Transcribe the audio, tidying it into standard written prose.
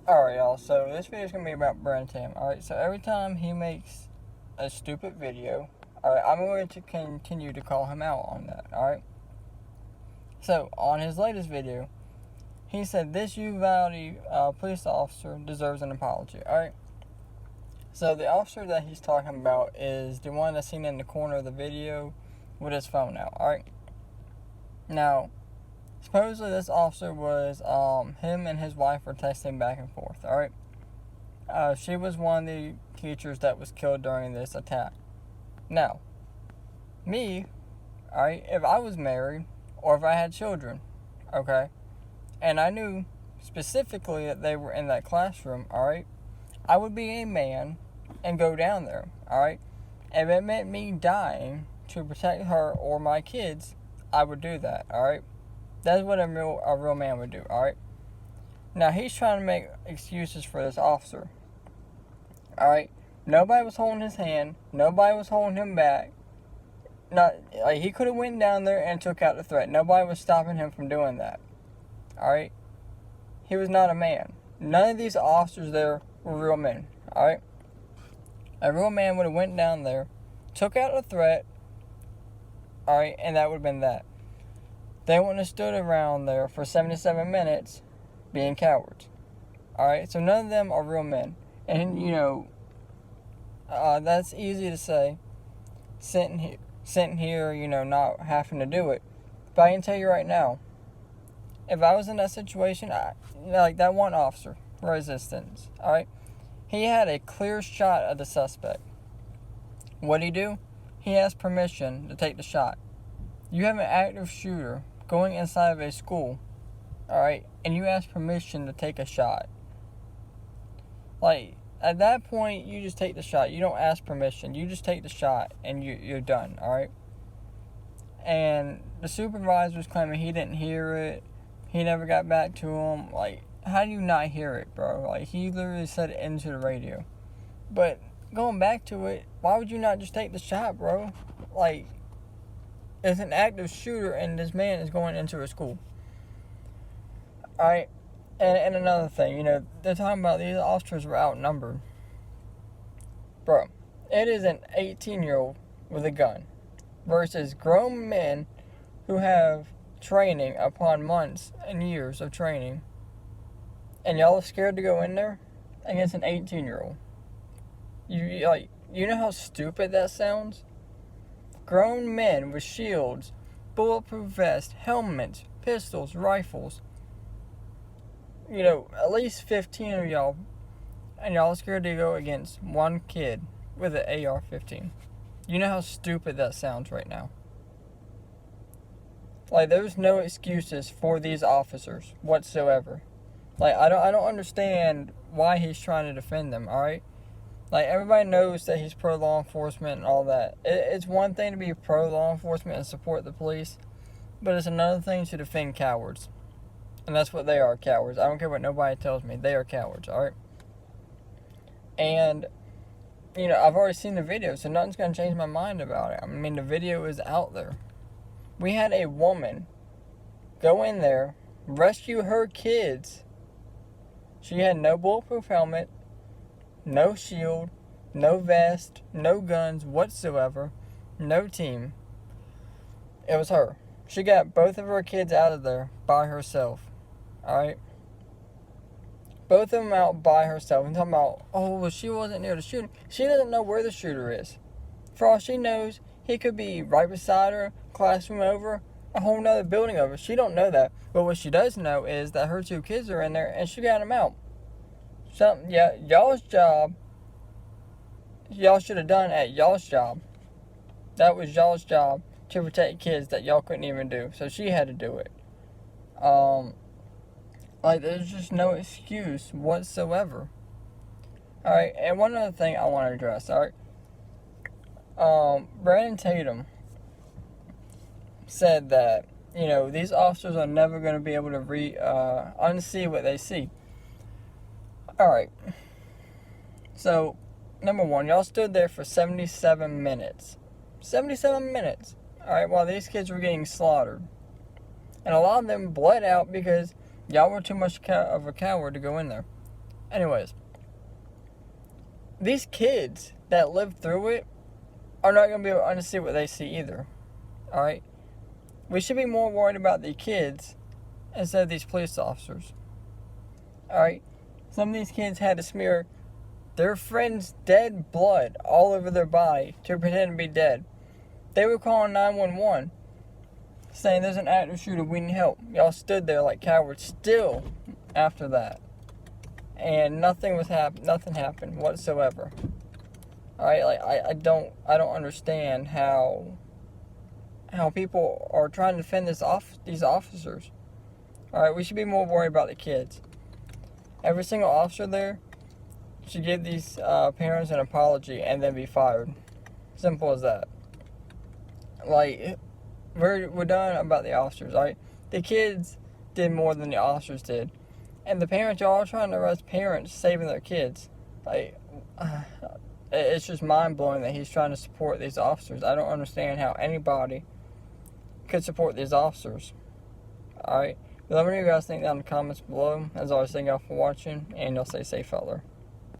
Alright, y'all, so this video is going to be about Tatum. Alright, so every time he makes a stupid video, alright, I'm going to continue to call him out on that, alright? So, on his latest video, he said this Uvalde police officer deserves an apology, alright? So, the officer that he's talking about is the one that's seen in the corner of the video with his phone out, alright? Now, supposedly this officer was, him and his wife were texting back and forth, alright? She was one of the teachers that was killed during this attack. Now, me, alright, if I was married, or if I had children, okay, and I knew specifically that they were in that classroom, alright, I would be a man and go down there, alright? If it meant me dying to protect her or my kids, I would do that, alright? That's what a real man would do, alright? Now, he's trying to make excuses for this officer, alright? Nobody was holding his hand. Nobody was holding him back. He could have went down there and took out the threat. Nobody was stopping him from doing that, alright? He was not a man. None of these officers there were real men, alright? A real man would have went down there, took out the threat, alright, and that would have been that. They wouldn't have stood around there for 77 minutes being cowards. Alright, so none of them are real men. And, that's easy to say, sitting here, not having to do it. But I can tell you right now, if I was in that situation, like that one officer, resistance, alright, he had a clear shot of the suspect. What'd he do? He asked permission to take the shot. You have an active shooter going inside of a school, alright, and you ask permission to take a shot. Like, at that point, you just take the shot. You don't ask permission. You just take the shot, and you're done, alright? And the supervisor's claiming he didn't hear it. He never got back to him. Like, how do you not hear it, bro? Like, he literally said it into the radio. But, going back to it, why would you not just take the shot, bro? Like, it's an active shooter, and this man is going into a school. Alright? And another thing, they're talking about these officers were outnumbered. Bro, it is an 18-year-old with a gun versus grown men who have training upon months and years of training. And y'all are scared to go in there against an 18-year-old. You know how stupid that sounds? Grown men with shields, bulletproof vests, helmets, pistols, rifles. At least 15 of y'all, and y'all are scared to go against one kid with an AR-15. You know how stupid that sounds right now? Like, there's no excuses for these officers whatsoever. Like, I don't understand why he's trying to defend them, alright? Like, everybody knows that he's pro-law enforcement and all that. It's one thing to be pro-law enforcement and support the police, but it's another thing to defend cowards. And that's what they are, cowards. I don't care what nobody tells me. They are cowards, alright? And, I've already seen the video, so nothing's going to change my mind about it. I mean, the video is out there. We had a woman go in there, rescue her kids. She had no bulletproof helmet, no shield, no vest, no guns whatsoever, no team. It was her. She got both of her kids out of there by herself. Alright? Both of them out by herself. And talking about, well, she wasn't near the shooter. She doesn't know where the shooter is. For all she knows, he could be right beside her, classroom over, a whole nother building over. She don't know that. But what she does know is that her two kids are in there and she got them out. Y'all's job, y'all should have done at y'all's job. That was y'all's job, to protect kids that y'all couldn't even do. So she had to do it. There's just no excuse whatsoever. Alright, and one other thing I want to address, alright? Tatum said that, these officers are never going to be able to unsee what they see. Alright. So, number one, y'all stood there for 77 minutes. 77 minutes. Alright, while these kids were getting slaughtered. And a lot of them bled out because y'all were too much of a coward to go in there. Anyways, these kids that lived through it are not going to be able to see what they see either. Alright? We should be more worried about the kids instead of these police officers. Alright? Some of these kids had to smear their friend's dead blood all over their body to pretend to be dead. They were calling 911, saying there's an active shooter, we need help. Y'all stood there like cowards still after that. And nothing happened whatsoever. Alright, like I don't understand how people are trying to defend these officers. Alright, we should be more worried about the kids. Every single officer there should give these parents an apology and then be fired. Simple as that. Like, we're done about the officers, alright? The kids did more than the officers did. And the parents are all trying to arrest parents saving their kids. Like, it's just mind-blowing that he's trying to support these officers. I don't understand how anybody could support these officers. Alright? Let me know what you guys think down in the comments below. As always, thank y'all for watching, and y'all stay safe out there.